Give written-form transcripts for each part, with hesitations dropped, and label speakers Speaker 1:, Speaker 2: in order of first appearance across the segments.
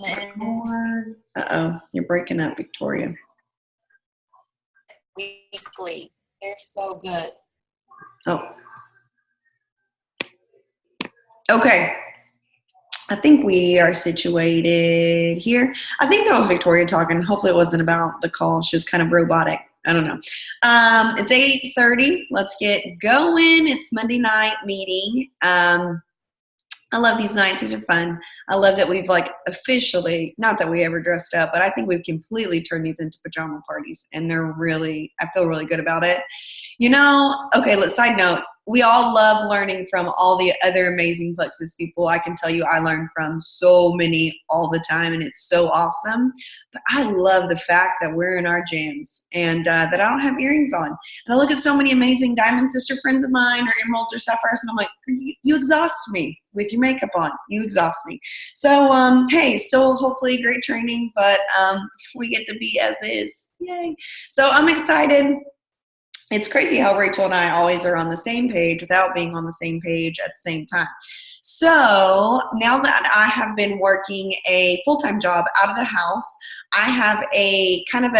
Speaker 1: Record. Uh-oh, you're breaking up, Victoria.
Speaker 2: Weekly. They're so good.
Speaker 1: Oh. Okay. I think we are situated here. I think that was Victoria talking. Hopefully it wasn't about the call. She was kind of robotic. I don't know. It's 8:30. Let's get going. It's Monday night meeting. I love these nights. These are fun. I love that we've officially, not that we ever dressed up, but I think we've completely turned these into pajama parties, and I feel really good about it. Okay, side note, we all love learning from all the other amazing Plexus people. I can tell you I learn from so many all the time, and it's so awesome. But I love the fact that we're in our jams and that I don't have earrings on. And I look at so many amazing Diamond Sister friends of mine or emeralds or sapphires, and I'm like, you exhaust me with your makeup on. You exhaust me. So, hey, still hopefully great training, but we get to be as is. Yay. So I'm excited. It's crazy how Rachel and I always are on the same page without being on the same page at the same time. So now that I have been working a full-time job out of the house, I have a kind of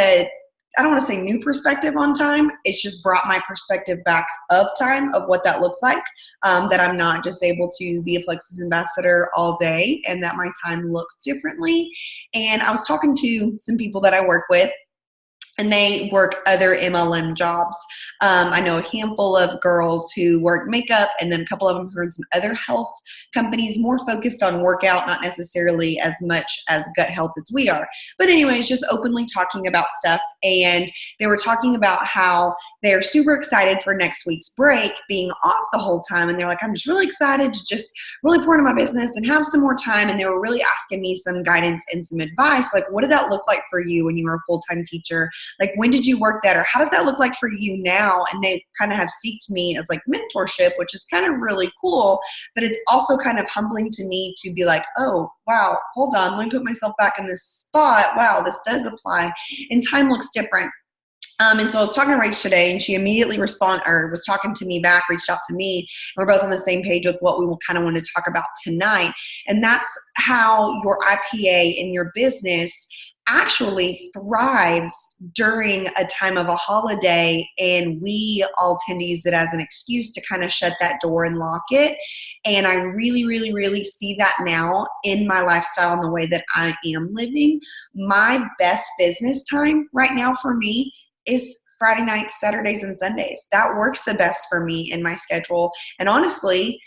Speaker 1: I don't want to say new perspective on time. It's just brought my perspective back of time of what that looks like, that I'm not just able to be a Plexus ambassador all day and that my time looks differently. And I was talking to some people that I work with, and they work other MLM jobs. I know a handful of girls who work makeup, and then a couple of them who are in some other health companies, more focused on workout, not necessarily as much as gut health as we are. But anyways, just openly talking about stuff. And they were talking about how they're super excited for next week's break, being off the whole time. And they're like, I'm just really excited to just really pour into my business and have some more time. And they were really asking me some guidance and some advice. Like, what did that look like for you when you were a full-time teacher? Like, when did you work that, or how does that look like for you now? And they kind of have seeked me as mentorship, which is kind of really cool, but it's also kind of humbling to me to be like, oh, wow, hold on, let me put myself back in this spot. Wow, this does apply. And time looks different. And so I was talking to Rach today, and she immediately was talking to me back, reached out to me. And we're both on the same page with what we will kind of want to talk about tonight. And that's how your IPA in your business actually thrives during a time of a holiday, and we all tend to use it as an excuse to kind of shut that door and lock it. And I really, really, really see that now in my lifestyle and the way that I am living. My best business time right now for me is Friday nights, Saturdays, and Sundays. That works the best for me in my schedule. And honestly,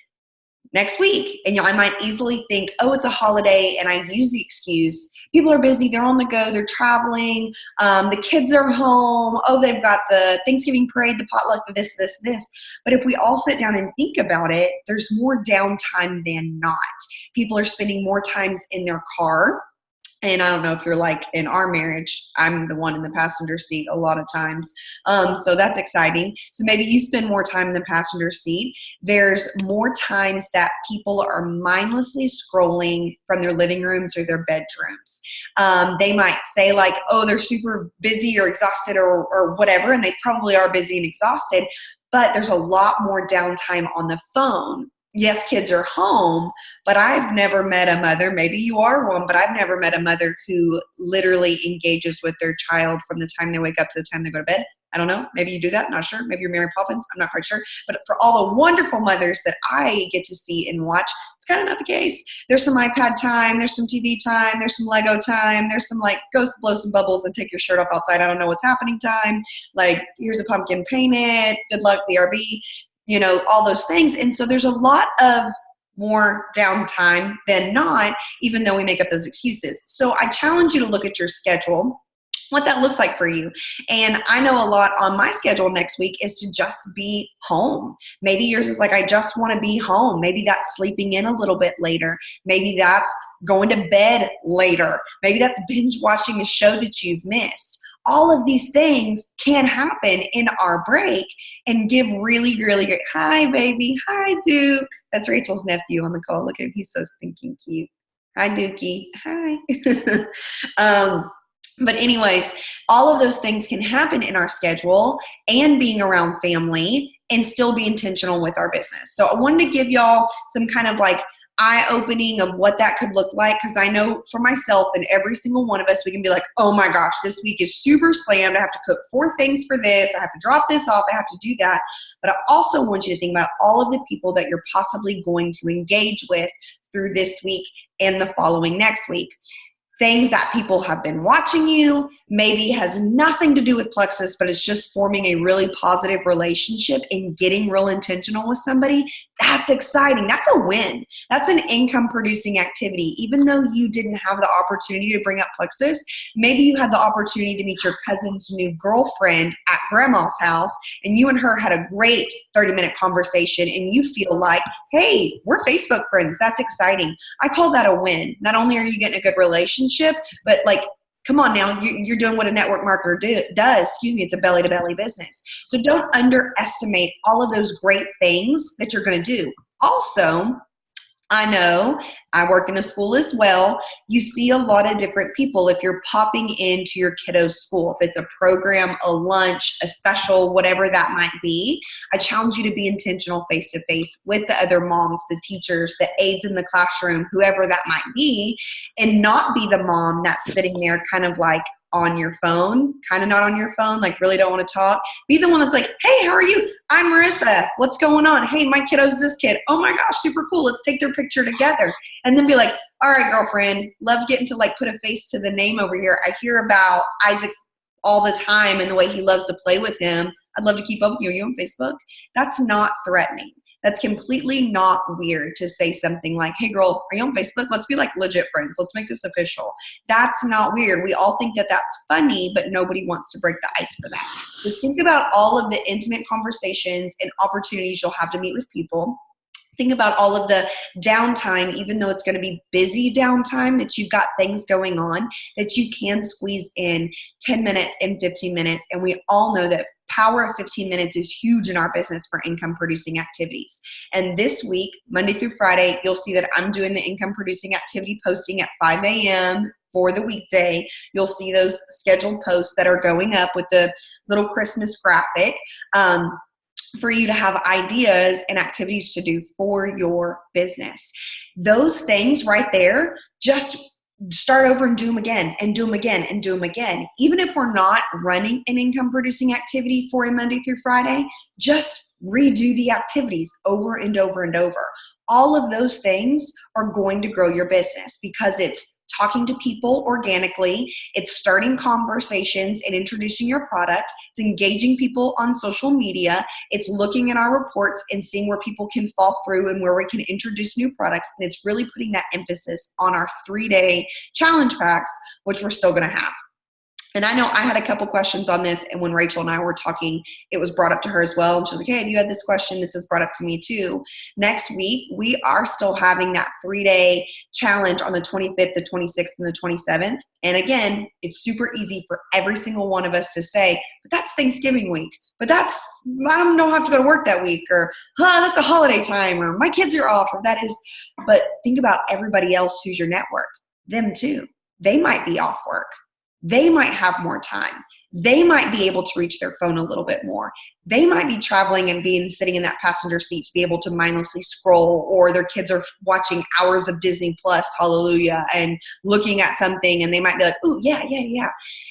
Speaker 1: next week. And I might easily think, oh, it's a holiday, and I use the excuse. People are busy, they're on the go, they're traveling, the kids are home, oh, they've got the Thanksgiving parade, the potluck, this. But if we all sit down and think about it, there's more downtime than not. People are spending more times in their car. And I don't know if you're like in our marriage, I'm the one in the passenger seat a lot of times. So that's exciting. So maybe you spend more time in the passenger seat. There's more times that people are mindlessly scrolling from their living rooms or their bedrooms. They might say oh, they're super busy or exhausted or whatever, and they probably are busy and exhausted, but there's a lot more downtime on the phone. Yes, kids are home, but I've never met a mother, maybe you are one, but I've never met a mother who literally engages with their child from the time they wake up to the time they go to bed. I don't know. Maybe you do that. Not sure. Maybe you're Mary Poppins. I'm not quite sure. But for all the wonderful mothers that I get to see and watch, it's kind of not the case. There's some iPad time. There's some TV time. There's some Lego time. There's some go blow some bubbles and take your shirt off outside. I don't know what's happening time. Here's a pumpkin, paint it. Good luck, BRB. All those things. And so there's a lot of more downtime than not, even though we make up those excuses. So I challenge you to look at your schedule, what that looks like for you. And I know a lot on my schedule next week is to just be home. Maybe yours is I just want to be home. Maybe that's sleeping in a little bit later. Maybe that's going to bed later. Maybe that's binge watching a show that you've missed. All of these things can happen in our break and give really, really great. Hi, baby. Hi, Duke. That's Rachel's nephew on the call. Look at him. He's so stinking cute. Hi, Dookie. Hi. But anyways, all of those things can happen in our schedule and being around family and still be intentional with our business. So I wanted to give y'all some kind of eye-opening of what that could look like, because I know for myself and every single one of us, we can be like, oh my gosh, this week is super slammed. I have to cook 4 things for this. I have to drop this off. I have to do that. But I also want you to think about all of the people that you're possibly going to engage with through this week and the following next week. Things that people have been watching you, maybe has nothing to do with plexus, but it's just forming a really positive relationship and getting real intentional with somebody. That's exciting. That's a win. That's an income producing activity. Even though you didn't have the opportunity to bring up plexus, maybe you had the opportunity to meet your cousin's new girlfriend at grandma's house, and you and her had a great 30-minute conversation, and you feel like, hey, we're Facebook friends. That's exciting. I call that a win. Not only are you getting a good relationship, but like, come on now, you're doing what a network marketer does. It's a belly-to-belly business. So don't underestimate all of those great things that you're going to do. Also, I know I work in a school as well. You see a lot of different people if you're popping into your kiddo's school. If it's a program, a lunch, a special, whatever that might be, I challenge you to be intentional face-to-face with the other moms, the teachers, the aides in the classroom, whoever that might be, and not be the mom that's sitting there kind of like on your phone, kind of not on your phone, like really don't want to talk. Be the one that's like, hey, how are you? I'm Marissa. What's going on? Hey, my kiddo's this kid. Oh my gosh, super cool. Let's take their picture together. And then be like, all right, girlfriend, love getting to like put a face to the name over here. I hear about Isaac all the time and the way he loves to play with him. I'd love to keep up with you. Are you on Facebook? That's not threatening. That's completely not weird to say something like, hey girl, are you on Facebook? Let's be like legit friends. Let's make this official. That's not weird. We all think that that's funny, but nobody wants to break the ice for that. So think about all of the intimate conversations and opportunities you'll have to meet with people. Think about all of the downtime, even though it's going to be busy downtime, that you've got things going on, that you can squeeze in 10 minutes and 15 minutes. And we all know that power of 15 minutes is huge in our business for income producing activities. And this week, Monday through Friday, you'll see that I'm doing the income producing activity posting at 5 a.m. for the weekday. You'll see those scheduled posts that are going up with the little Christmas graphic. For you to have ideas and activities to do for your business. Those things right there, just start over and do them again and do them again and do them again. Even if we're not running an income producing activity for a Monday through Friday, just redo the activities over and over and over. All of those things are going to grow your business because it's talking to people organically, it's starting conversations and introducing your product, it's engaging people on social media, it's looking at our reports and seeing where people can fall through and where we can introduce new products, and it's really putting that emphasis on our 3-day challenge packs, which we're still going to have. And I know I had a couple questions on this, and when Rachel and I were talking, it was brought up to her as well. And she's like, hey, have you had this question? This is brought up to me too. Next week, we are still having that 3-day challenge on the 25th, the 26th, and the 27th. And again, it's super easy for every single one of us to say, but that's Thanksgiving week. But I don't have to go to work that week, or that's a holiday time, or my kids are off, or that is. But think about everybody else who's your network. Them too. They might be off work. They might have more time. They might be able to reach their phone a little bit more. They might be traveling and sitting in that passenger seat to be able to mindlessly scroll, or their kids are watching hours of Disney Plus, hallelujah, and looking at something, and they might be like, oh, yeah.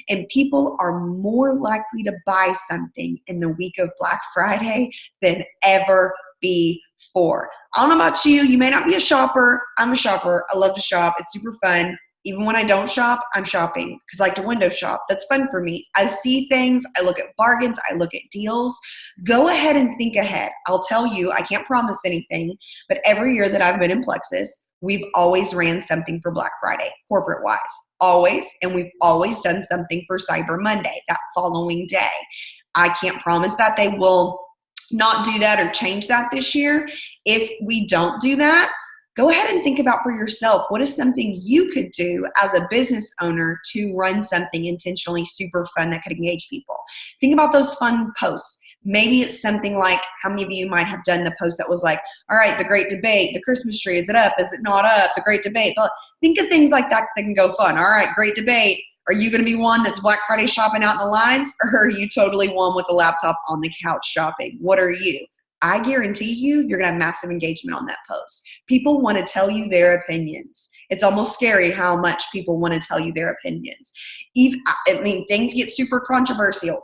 Speaker 1: And people are more likely to buy something in the week of Black Friday than ever before. I don't know about you. You may not be a shopper. I'm a shopper. I love to shop. It's super fun. Even when I don't shop, I'm shopping because I like to window shop. That's fun for me. I see things. I look at bargains. I look at deals. Go ahead and think ahead. I'll tell you, I can't promise anything, but every year that I've been in Plexus, we've always ran something for Black Friday, corporate-wise. Always. And we've always done something for Cyber Monday, that following day. I can't promise that they will not do that or change that this year. If we don't do that, go ahead and think about for yourself, what is something you could do as a business owner to run something intentionally super fun that could engage people? Think about those fun posts. Maybe it's something like, how many of you might have done the post that was like, all right, the great debate, the Christmas tree, is it up? Is it not up? The great debate. But think of things like that can go fun. All right, great debate. Are you going to be one that's Black Friday shopping out in the lines, or are you totally one with a laptop on the couch shopping? What are you? I guarantee you're going to have massive engagement on that post. People want to tell you their opinions. It's almost scary how much people want to tell you their opinions. Even, I mean, things get super controversial.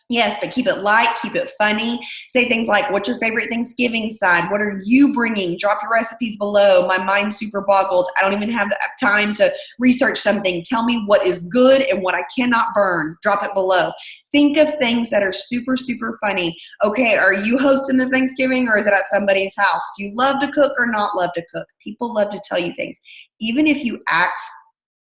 Speaker 1: Yes, but keep it light, keep it funny. Say things like, what's your favorite Thanksgiving side? What are you bringing? Drop your recipes below. My mind's super boggled. I don't even have the time to research something. Tell me what is good and what I cannot burn. Drop it below. Think of things that are super, super funny. Okay, are you hosting the Thanksgiving or is it at somebody's house? Do you love to cook or not love to cook? People love to tell you things. Even if you act,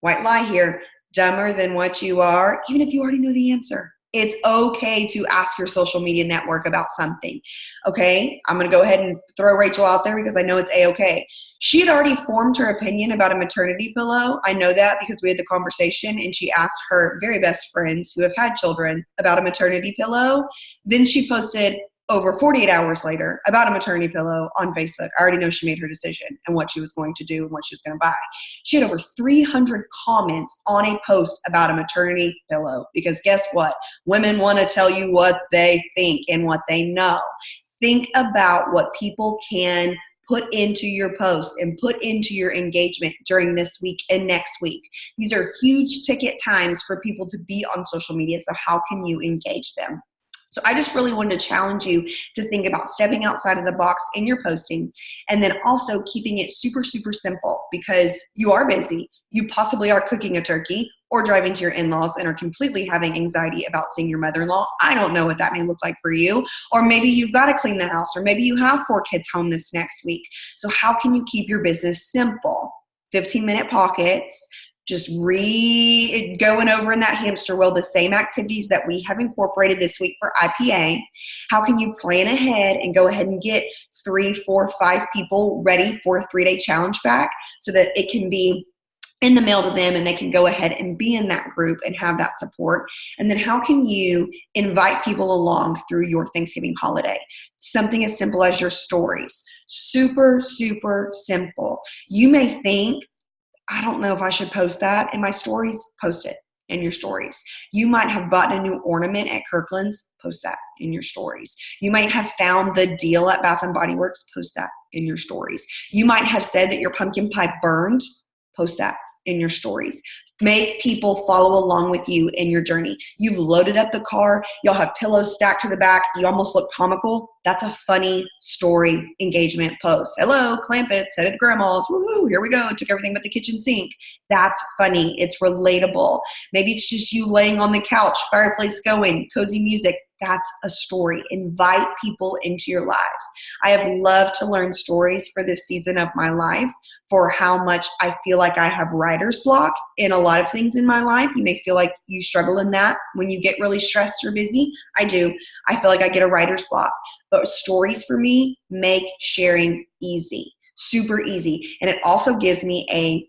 Speaker 1: white lie here, dumber than what you are, even if you already know the answer. It's okay to ask your social media network about something. Okay, I'm going to go ahead and throw Rachel out there because I know it's A-okay. She had already formed her opinion about a maternity pillow. I know that because we had the conversation and she asked her very best friends who have had children about a maternity pillow. Then she posted over 48 hours later about a maternity pillow on Facebook. I already know she made her decision and what she was going to do and what she was going to buy. She had over 300 comments on a post about a maternity pillow because guess what? Women want to tell you what they think and what they know. Think about what people can put into your posts and put into your engagement during this week and next week. These are huge ticket times for people to be on social media. So how can you engage them? So I just really wanted to challenge you to think about stepping outside of the box in your posting and then also keeping it super, super simple because you are busy. You possibly are cooking a turkey or driving to your in-laws and are completely having anxiety about seeing your mother-in-law. I don't know what that may look like for you. Or maybe you've got to clean the house or maybe you have 4 kids home this next week. So how can you keep your business simple? 15-minute pockets. Just going over in that hamster wheel the same activities that we have incorporated this week for IPA. How can you plan ahead and go ahead and get 3, 4, 5 people ready for a 3-day challenge back so that it can be in the mail to them and they can go ahead and be in that group and have that support? And then how can you invite people along through your Thanksgiving holiday? Something as simple as your stories. Super, super simple. You may think, I don't know if I should post that in my stories. Post it in your stories. You might have bought a new ornament at Kirkland's. Post that in your stories. You might have found the deal at Bath & Body Works. Post that in your stories. You might have said that your pumpkin pie burned. Post that in your stories. Make people follow along with you in your journey. You've loaded up the car. You'll have pillows stacked to the back. You almost look comical. That's a funny story engagement post. Hello, Clampets, headed to grandma's. Woohoo, here we go. Took everything but the kitchen sink. That's funny. It's relatable. Maybe it's just you laying on the couch, fireplace going, cozy music. That's a story. Invite people into your lives. I have loved to learn stories for this season of my life for how much I feel like I have writer's block in a lot of things in my life. You may feel like you struggle in that when you get really stressed or busy. I do. I feel like I get a writer's block. But stories for me make sharing easy, super easy. And it also gives me a,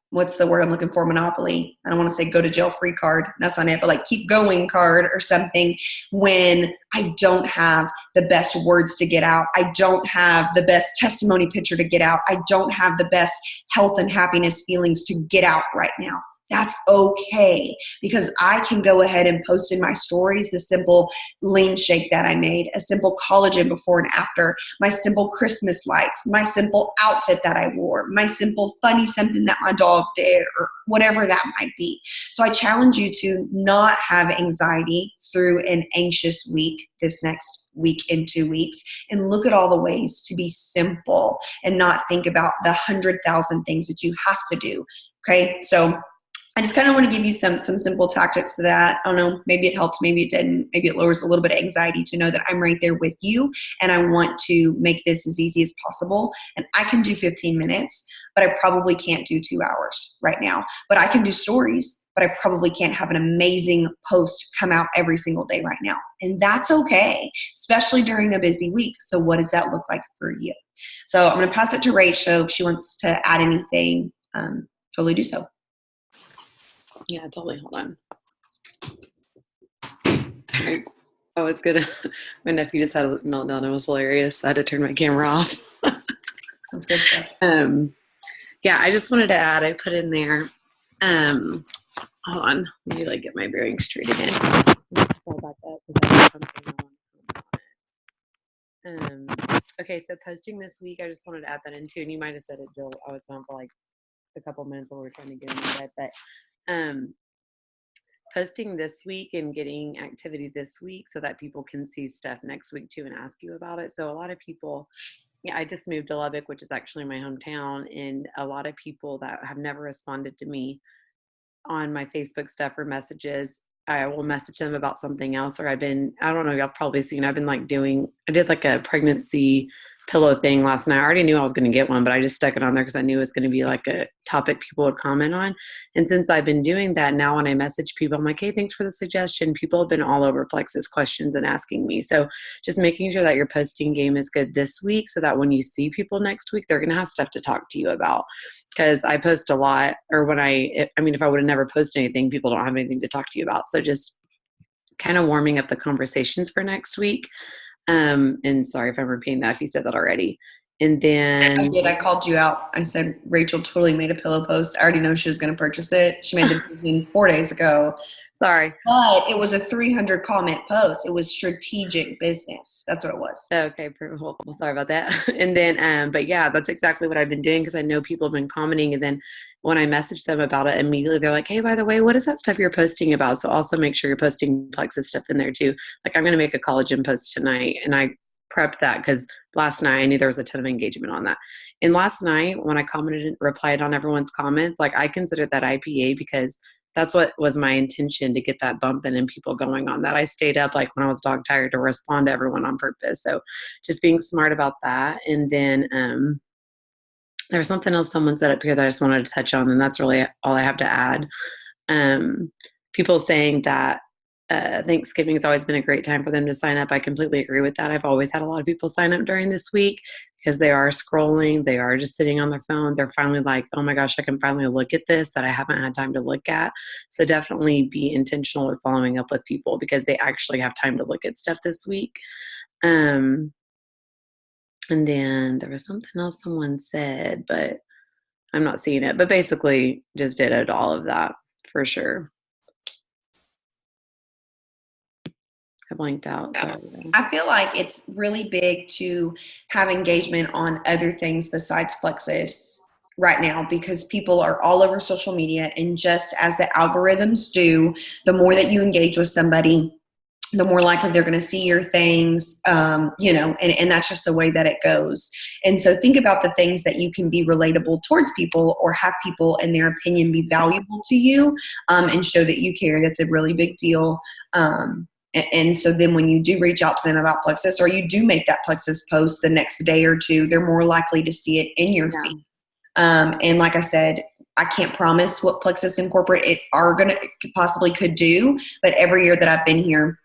Speaker 1: what's the word I'm looking for? Monopoly. I don't want to say go to jail free card. That's not it, but like keep going card or something when I don't have the best words to get out. I don't have the best testimony picture to get out. I don't have the best health and happiness feelings to get out right now. That's okay because I can go ahead and post in my stories the simple lean shake that I made, a simple collagen before and after, my simple Christmas lights, my simple outfit that I wore, my simple funny something that my dog did or whatever that might be. So I challenge you to not have anxiety through an anxious week this next week and 2 weeks and look at all the ways to be simple and not think about the 100,000 things that you have to do. Okay, so I just kind of want to give you some simple tactics to that. I don't know, maybe it helped, maybe it didn't. Maybe it lowers a little bit of anxiety to know that I'm right there with you and I want to make this as easy as possible. And I can do 15 minutes, but I probably can't do 2 hours right now. But I can do stories, but I probably can't have an amazing post come out every single day right now. And that's okay, especially during a busy week. So what does that look like for you? So I'm going to pass it to Rachel. If she wants to add anything, totally do so.
Speaker 3: Yeah, totally. Hold on. I was gonna. My nephew just had a meltdown. It was hilarious. I had to turn my camera off.
Speaker 1: That's good stuff.
Speaker 3: Yeah, I just wanted to add. I put in there. Hold on. Let me get my bearings straight again. Let's scroll back up because I have something I want to comment on it. Um, okay, so posting this week, I just wanted to add that in too, and you might have said it, Jill. I was gone for like a couple minutes while we were trying to get in bed, but posting this week and getting activity this week so that people can see stuff next week too and ask you about it. So a lot of people, yeah, I just moved to Lubbock, which is actually my hometown, and a lot of people that have never responded to me on my Facebook stuff or messages, I will message them about something else. Or I don't know, y'all probably seen, I did like a pregnancy pillow thing last night. I already knew I was going to get one, but I just stuck it on there because I knew it was going to be like a topic people would comment on. And since I've been doing that now, when I message people, I'm like, hey, thanks for the suggestion. People have been all over Plexus questions and asking me. So just making sure that your posting game is good this week so that when you see people next week, they're going to have stuff to talk to you about. Because I post a lot, or if I would have never posted anything, people don't have anything to talk to you about. So just kind of warming up the conversations for next week. And sorry if I'm repeating that, if you said that already. And then
Speaker 1: I did. I called you out. I said, Rachel totally made a pillow post. I already know she was going to purchase it. She made the decision 4 days ago.
Speaker 3: Sorry.
Speaker 1: But it was a 300 comment post. It was strategic business. That's what it was.
Speaker 3: Okay. Well, sorry about that. And then, but yeah, that's exactly what I've been doing because I know people have been commenting. And then when I message them about it, immediately they're like, hey, by the way, what is that stuff you're posting about? So also make sure you're posting Plexus stuff in there too. Like I'm going to make a collagen post tonight, and I prepped that because last night I knew there was a ton of engagement on that. And last night when I commented and replied on everyone's comments, like I considered that IPA because that's what was my intention, to get that bump in and people going on that. I stayed up like when I was dog tired to respond to everyone on purpose. So just being smart about that. And then there's something else someone said up here that I just wanted to touch on, and that's really all I have to add. People saying that Thanksgiving has always been a great time for them to sign up. I completely agree with that. I've always had a lot of people sign up during this week because they are scrolling. They are just sitting on their phone. They're finally like, oh my gosh, I can finally look at this that I haven't had time to look at. So definitely be intentional with following up with people because they actually have time to look at stuff this week. And then there was something else someone said, but I'm not seeing it. But basically just dittoed all of that for sure. I blanked out. Sorry.
Speaker 1: I feel like it's really big to have engagement on other things besides Plexus right now because people are all over social media, and just as the algorithms do, the more that you engage with somebody, the more likely they're going to see your things, and that's just the way that it goes. And so think about the things that you can be relatable towards people or have people and their opinion be valuable to you, and show that you care. That's a really big deal. And so then when you do reach out to them about Plexus, or you do make that Plexus post the next day or two, they're more likely to see it in your feed. And like I said, I can't promise what Plexus and corporate possibly could do, but every year that I've been here,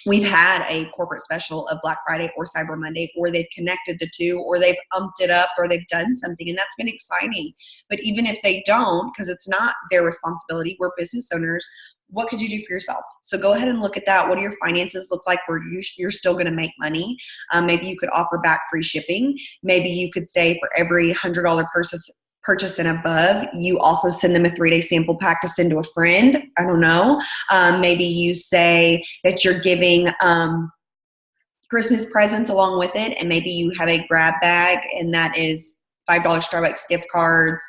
Speaker 1: we've had a corporate special of Black Friday or Cyber Monday, or they've connected the two, or they've umped it up, or they've done something, and that's been exciting. But even if they don't, because it's not their responsibility, we're business owners, what could you do for yourself? So go ahead and look at that. What do your finances look like where you're still going to make money? Maybe you could offer back free shipping. Maybe you could say for every $100 purchase and above, you also send them a 3-day sample pack to send to a friend. I don't know. Maybe you say that you're giving Christmas presents along with it, and maybe you have a grab bag, and that is $5 Starbucks gift cards,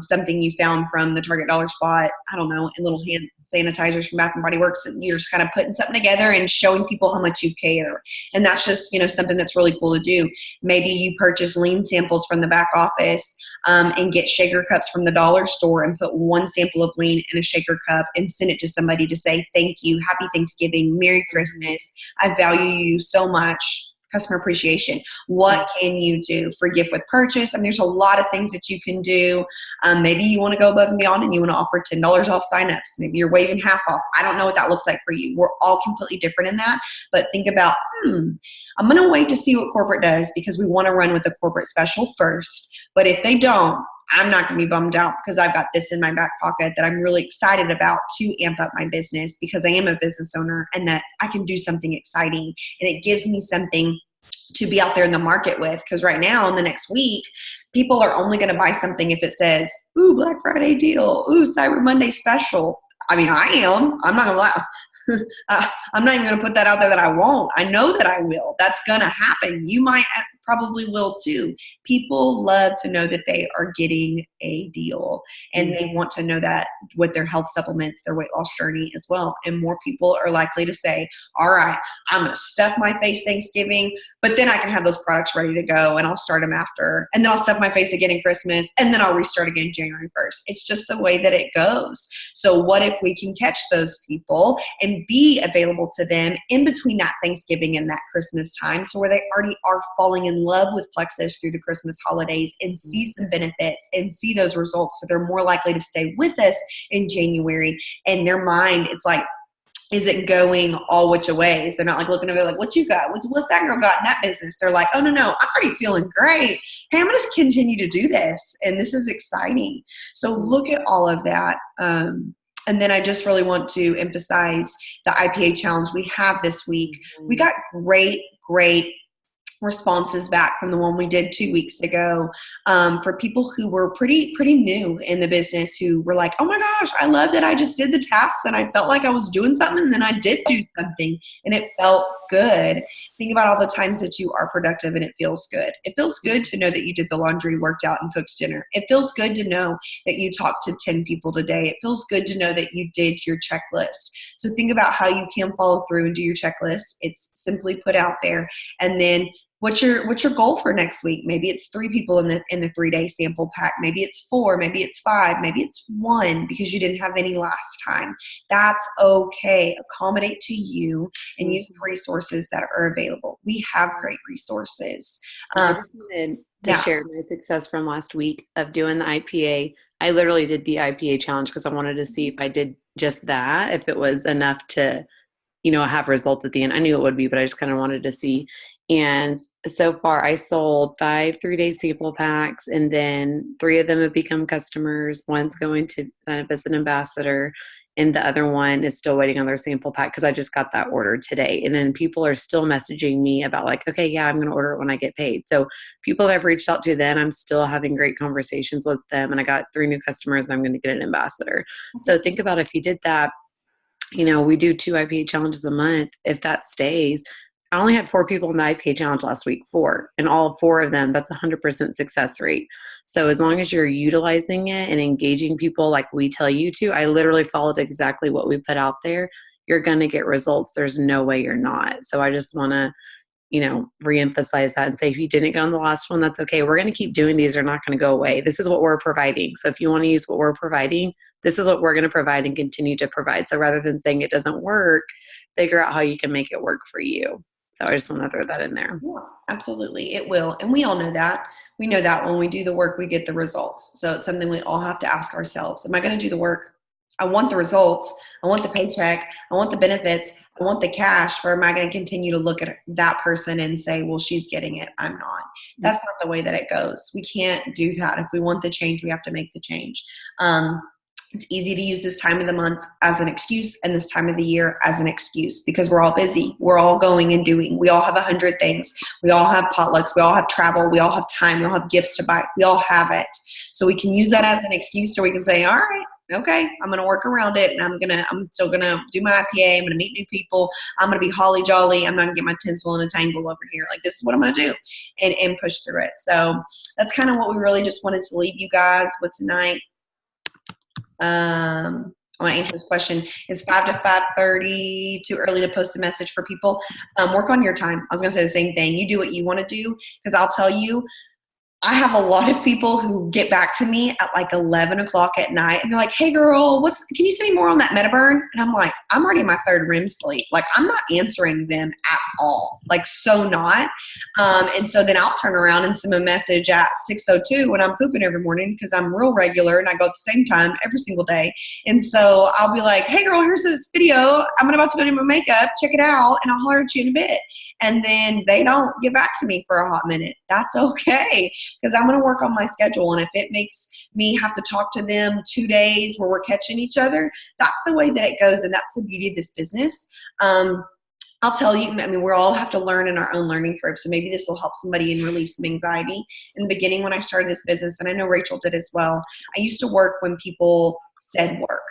Speaker 1: something you found from the Target Dollar Spot, I don't know, and little hand sanitizers from Bath and Body Works, and you're just kind of putting something together and showing people how much you care. And that's just, something that's really cool to do. Maybe you purchase lean samples from the back office, and get shaker cups from the dollar store and put one sample of lean in a shaker cup and send it to somebody to say, thank you, happy Thanksgiving, Merry Christmas, I value you so much. Customer appreciation. What can you do for gift with purchase? I mean, there's a lot of things that you can do. Maybe you want to go above and beyond and you want to offer $10 off signups. Maybe you're waiving half off. I don't know what that looks like for you. We're all completely different in that. But think about, I'm going to wait to see what corporate does because we want to run with a corporate special first. But if they don't, I'm not going to be bummed out because I've got this in my back pocket that I'm really excited about to amp up my business because I am a business owner and that I can do something exciting, and it gives me something to be out there in the market with. Because right now in the next week, people are only going to buy something if it says, ooh, Black Friday deal, ooh, Cyber Monday special. I mean, I'm not going to lie. I'm not even going to put that out there that I won't. I know that I will. That's going to happen. You might probably will too. People love to know that they are getting a deal, and they want to know that with their health supplements, their weight loss journey as well. And more people are likely to say, all right, I'm going to stuff my face Thanksgiving, but then I can have those products ready to go and I'll start them after. And then I'll stuff my face again in Christmas, and then I'll restart again January 1st. It's just the way that it goes. So what if we can catch those people and be available to them in between that Thanksgiving and that Christmas time, to where they already are falling in love with Plexus through the Christmas holidays and see some benefits and see those results. So they're more likely to stay with us in January. And their mind, it's like, is it going all which ways? They're not like looking over like, what you got? What's that girl got in that business? They're like, oh, no, I'm already feeling great. Hey, I'm going to continue to do this. And this is exciting. So look at all of that. And then I just really want to emphasize the IPA challenge we have this week. We got great responses back from the one we did 2 weeks ago, for people who were pretty new in the business, who were like, oh my gosh, I love that I just did the tasks and I felt like I was doing something, and then I did do something and it felt good. Think about all the times that you are productive and it feels good. It feels good to know that you did the laundry, worked out, and cooked dinner. It feels good to know that you talked to 10 people today. It feels good to know that you did your checklist. So think about how you can follow through and do your checklist. It's simply put out there. And then what's your goal for next week? Maybe it's 3 people in the 3-day sample pack. Maybe it's 4, maybe it's 5, maybe it's 1 because you didn't have any last time. That's okay. Accommodate to you and use the resources that are available. We have great resources.
Speaker 3: I just wanted to share my success from last week of doing the IPA. I literally did the IPA challenge because I wanted to see if I did just that, if it was enough to, have results at the end. I knew it would be, but I just kind of wanted to see. And so far I sold 5 3-day sample packs, and then 3 of them have become customers. One's going to sign up as an ambassador, and the other one is still waiting on their sample pack because I just got that order today. And then people are still messaging me about like, okay, yeah, I'm going to order it when I get paid. So people that I've reached out to, then I'm still having great conversations with them, and I got 3 new customers, and I'm going to get an ambassador. So think about if you did that. We do 2 IPA challenges a month. If that stays, I only had 4 people in the IPA challenge last week, 4, and all 4 of them, that's 100% success rate. So as long as you're utilizing it and engaging people like we tell you to, I literally followed exactly what we put out there. You're going to get results. There's no way you're not. So I just want to, reemphasize that and say, if you didn't get on the last one, that's okay. We're going to keep doing these. They're not going to go away. This is what we're providing. So if you want to use what we're providing, this is what we're going to provide and continue to provide. So rather than saying it doesn't work, figure out how you can make it work for you. So I just want to throw that in there.
Speaker 1: Yeah, absolutely. It will. And we all know that. We know that when we do the work, we get the results. So it's something we all have to ask ourselves. Am I going to do the work? I want the results. I want the paycheck. I want the benefits. I want the cash. Or am I going to continue to look at that person and say, well, she's getting it, I'm not? That's not the way that it goes. We can't do that. If we want the change, we have to make the change. It's easy to use this time of the month as an excuse and this time of the year as an excuse because we're all busy. We're all going and doing. We all have 100 things. We all have potlucks. We all have travel. We all have time. We all have gifts to buy. We all have it. So we can use that as an excuse, or we can say, all right, okay, I'm going to work around it, and I'm still going to do my IPA. I'm going to meet new people. I'm going to be holly jolly. I'm not going to get my tinsel in a tangle over here. Like, this is what I'm going to do and push through it. So that's kind of what we really just wanted to leave you guys with tonight. I want to answer this question. Is 5 to 5:30 too early to post a message for people? Work on your time. I was going to say the same thing. You do what you want to do, because I'll tell you, I have a lot of people who get back to me at like 11 o'clock at night, and they're like, hey girl, can you send me more on that MetaBurn? And I'm like, I'm already in my 3rd REM sleep. Like, I'm not answering them at all. Like, so not. And so then I'll turn around and send a message at 6:02 when I'm pooping every morning, because I'm real regular and I go at the same time every single day. And so I'll be like, hey girl, here's this video. I'm about to go do my makeup. Check it out. And I'll holler at you in a bit. And then they don't get back to me for a hot minute. That's okay, because I'm going to work on my schedule. And if it makes me have to talk to them 2 days where we're catching each other, that's the way that it goes. And that's the beauty of this business. I'll tell you, I mean, we all have to learn in our own learning curve. So maybe this will help somebody and relieve some anxiety. In the beginning, when I started this business, and I know Rachel did as well, I used to work when people said work.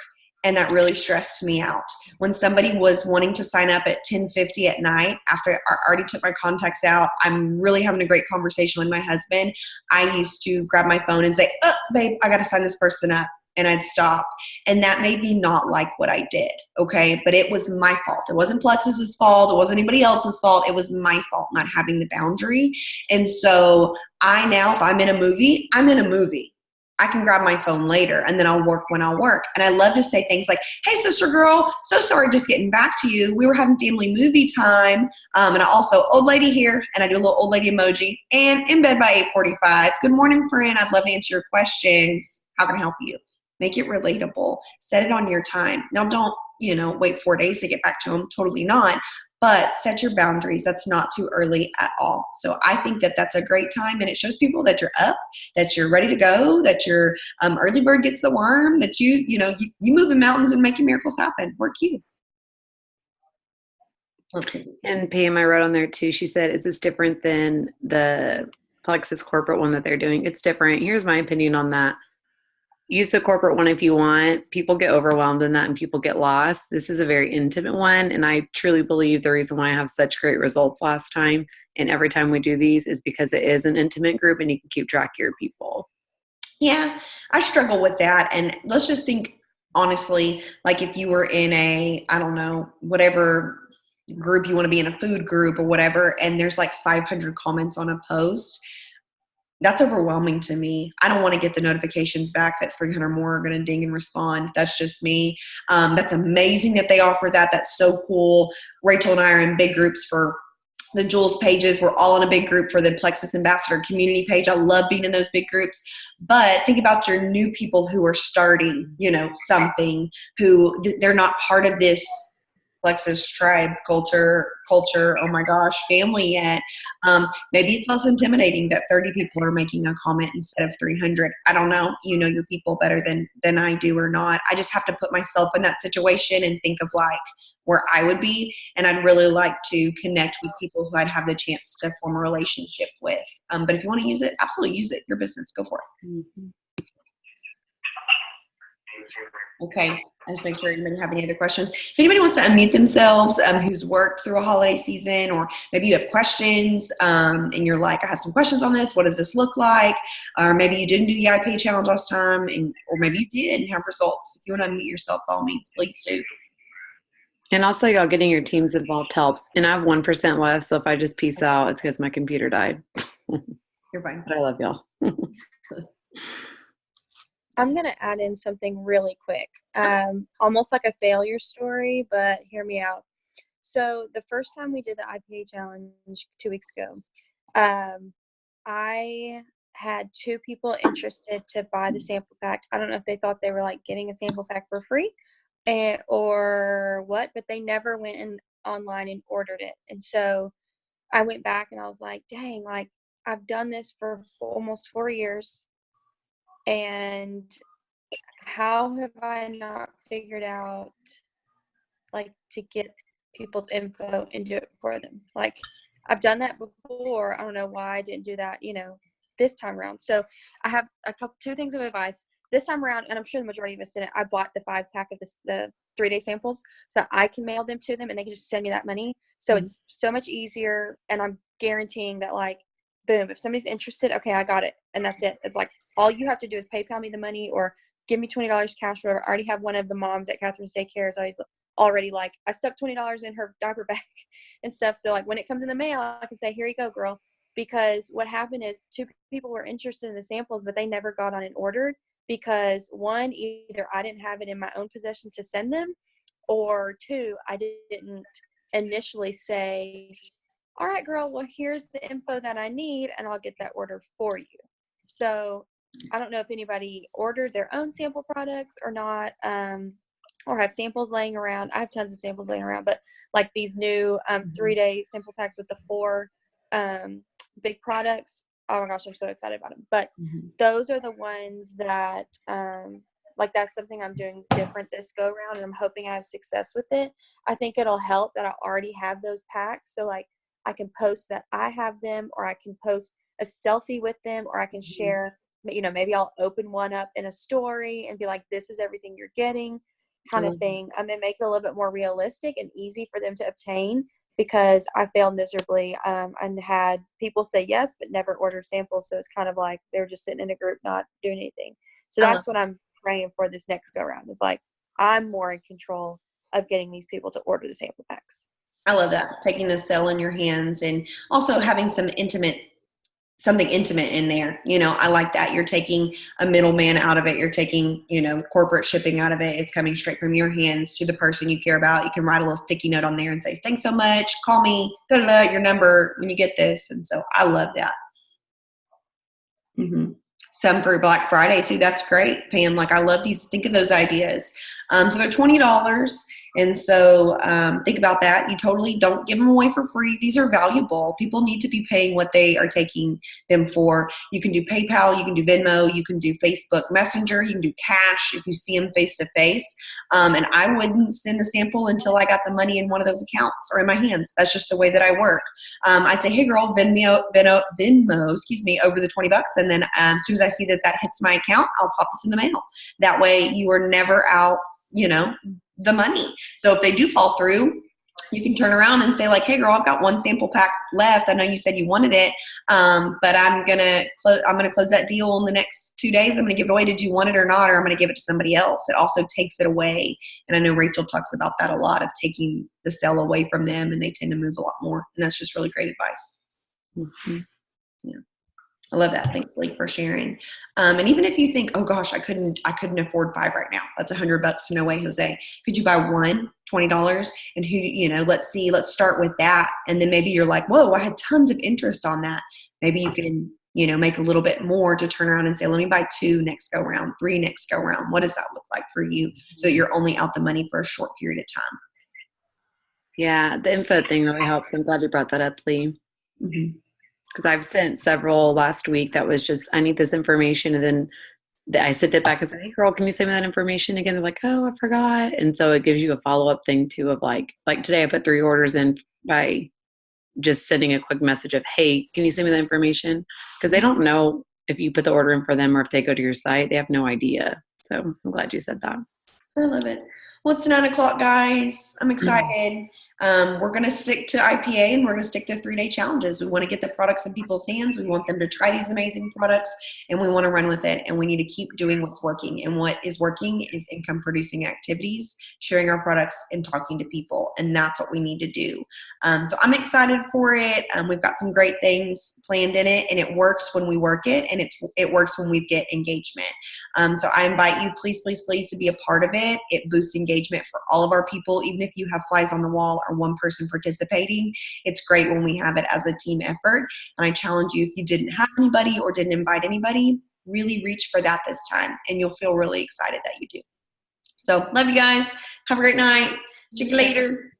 Speaker 1: And that really stressed me out. when somebody was wanting to sign up at 10:50 at night after I already took my contacts out, I'm really having a great conversation with my husband, I used to grab my phone and say, oh, babe, I got to sign this person up. And I'd stop. And that made me not like what I did, okay? But it was my fault. It wasn't Plexus's fault. It wasn't anybody else's fault. It was my fault not having the boundary. And so I now, if I'm in a movie, I'm in a movie. I can grab my phone later and then I'll work when I'll work. And I love to say things like, hey, sister girl, so sorry just getting back to you. We were having family movie time. And I also, old lady here, and I do a little old lady emoji, and in bed by 8:45. Good morning, friend. I'd love to answer your questions. How can I help you? Make it relatable. Set it on your time. Now, don't, wait 4 days to get back to them. Totally not. But set your boundaries. That's not too early at all. So I think that that's a great time, and it shows people that you're up, that you're ready to go, that your early bird gets the worm, that you moving mountains and making miracles happen. We're cute.
Speaker 3: And Pam, I wrote on there too, she said, is this different than the Plexus corporate one that they're doing? It's different. Here's my opinion on that. Use the corporate one if you want. People get overwhelmed in that and people get lost. This is a very intimate one. And I truly believe the reason why I have such great results last time and every time we do these is because it is an intimate group and you can keep track of your people.
Speaker 1: Yeah, I struggle with that. And let's just think honestly, like if you were in a, I don't know, whatever group you want to be in, a food group or whatever, and there's like 500 comments on a post, that's overwhelming to me. I don't want to get the notifications back that 300 more are going to ding and respond. That's just me. That's amazing that they offer that. That's so cool. Rachel and I are in big groups for the Jules pages. We're all in a big group for the Plexus Ambassador community page. I love being in those big groups. But think about your new people who are starting, something, who they're not part of this Plexus tribe culture, oh my gosh, family yet. Maybe it's less intimidating that 30 people are making a comment instead of 300. I don't know. You know your people better than I do or not. I just have to put myself in that situation and think of like where I would be. And I'd really like to connect with people who I'd have the chance to form a relationship with. But if you want to use it, absolutely use it. Your business, go for it. Mm-hmm. Okay, I just make sure anybody have any other questions. If anybody wants to unmute themselves, who's worked through a holiday season, or maybe you have questions, and you're like, I have some questions on this. What does this look like? Or maybe you didn't do the IPA challenge last time, or maybe you did and have results. If you want to unmute yourself, by all means, please do.
Speaker 3: And also, y'all, getting your teams involved helps. And I have 1% left, so if I just peace out, it's because my computer died.
Speaker 1: You're fine.
Speaker 3: But I love y'all.
Speaker 4: I'm going to add in something really quick, almost like a failure story, but hear me out. So the first time we did the IPA challenge 2 weeks ago, I had 2 people interested to buy the sample pack. I don't know if they thought they were like getting a sample pack for free or what, but they never went online and ordered it. And so I went back and I was like, dang, like I've done this for almost 4 years. And how have I not figured out like to get people's info and do it for them? Like I've done that before. I don't know why I didn't do that, this time around. So I have 2 things of advice this time around, and I'm sure the majority of us didn't. I bought the 5-pack of the 3-day samples so that I can mail them to them and they can just send me that money. So it's so much easier, and I'm guaranteeing that like, boom, if somebody's interested, okay, I got it. And that's it. It's like, all you have to do is PayPal me the money or give me $20 cash, whatever. I already have one of the moms at Catherine's daycare is already like, I stuck $20 in her diaper bag and stuff. So like when it comes in the mail, I can say, here you go, girl. Because what happened is 2 people were interested in the samples, but they never got on and ordered because 1, either I didn't have it in my own possession to send them, or 2, I didn't initially say, all right, girl, well, here's the info that I need, and I'll get that order for you. So I don't know if anybody ordered their own sample products or not, or have samples laying around. I have tons of samples laying around, but like these new 3-day sample packs with the 4 big products, oh my gosh, I'm so excited about them. But those are the ones that, like that's something I'm doing different this go around, and I'm hoping I have success with it. I think it'll help that I already have those packs. So like, I can post that I have them, or I can post a selfie with them, or I can share, maybe I'll open one up in a story and be like, this is everything you're getting. kind of thing, and make it a little bit more realistic and easy for them to obtain, because I failed miserably, and had people say yes but never ordered samples, so it's kind of like they're just sitting in a group not doing anything. So
Speaker 1: I love
Speaker 4: that's what I'm praying for this next go round. It's like I'm more in control of getting these people to order the sample packs.
Speaker 1: I love that. Taking the sale in your hands and also having something intimate in there. I like that. You're taking a middleman out of it. You're taking, corporate shipping out of it. It's coming straight from your hands to the person you care about. You can write a little sticky note on there and say, thanks so much. Call me, your number when you get this. And so I love that. Mm-hmm. Some for Black Friday too. That's great, Pam. Like I love these. Think of those ideas. So they're $20. And so think about that. You totally don't give them away for free. These are valuable. People need to be paying what they are taking them for. You can do PayPal. You can do Venmo. You can do Facebook Messenger. You can do cash if you see them face to face. And I wouldn't send a sample until I got the money in one of those accounts or in my hands. That's just the way that I work. I'd say, hey girl, Venmo, over the $20. And then as soon as I see that hits my account, I'll pop this in the mail. That way you are never out, the money. So if they do fall through, you can turn around and say like, hey girl, I've got one sample pack left. I know you said you wanted it. But I'm going to close that deal in the next 2 days. I'm going to give it away. Did you want it or not? Or I'm going to give it to somebody else. It also takes it away. And I know Rachel talks about that a lot, of taking the sale away from them, and they tend to move a lot more. And that's just really great advice. Mm-hmm. Yeah. I love that. Thanks, Lee, for sharing. And even if you think, oh gosh, I couldn't afford 5 right now. That's $100. No way, Jose. Could you buy one, $20? And let's start with that. And then maybe you're like, whoa, I had tons of interest on that. Maybe you can, make a little bit more to turn around and say, let me buy 2 next go round, 3 next go round. What does that look like for you? So that you're only out the money for a short period of time.
Speaker 3: Yeah, the info thing really helps. I'm glad you brought that up, Lee.
Speaker 1: Mm-hmm.
Speaker 3: Because I've sent several last week that was just, I need this information. And then I sent it back and said, hey girl, can you send me that information again? They're like, oh, I forgot. And so it gives you a follow-up thing too, of like today I put 3 orders in by just sending a quick message of, hey, can you send me that information? Because they don't know if you put the order in for them or if they go to your site. They have no idea. So I'm glad you said that.
Speaker 1: I love it. Well, it's 9:00, guys. I'm excited. We're going to stick to IPA, and we're going to stick to 3-day challenges. We want to get the products in people's hands. We want them to try these amazing products, and we want to run with it. And we need to keep doing what's working. And what is working is income producing activities, sharing our products, and talking to people. And that's what we need to do. So I'm excited for it. We've got some great things planned in it, and it works when we work it, and it works when we get engagement. So I invite you, please, please, please, to be a part of it. It boosts engagement for all of our people, even if you have flies on the wall or one person participating. It's great when we have it as a team effort. And I challenge you, if you didn't have anybody or didn't invite anybody, really reach for that this time, and you'll feel really excited that you do. So love you guys. Have a great night. See you later.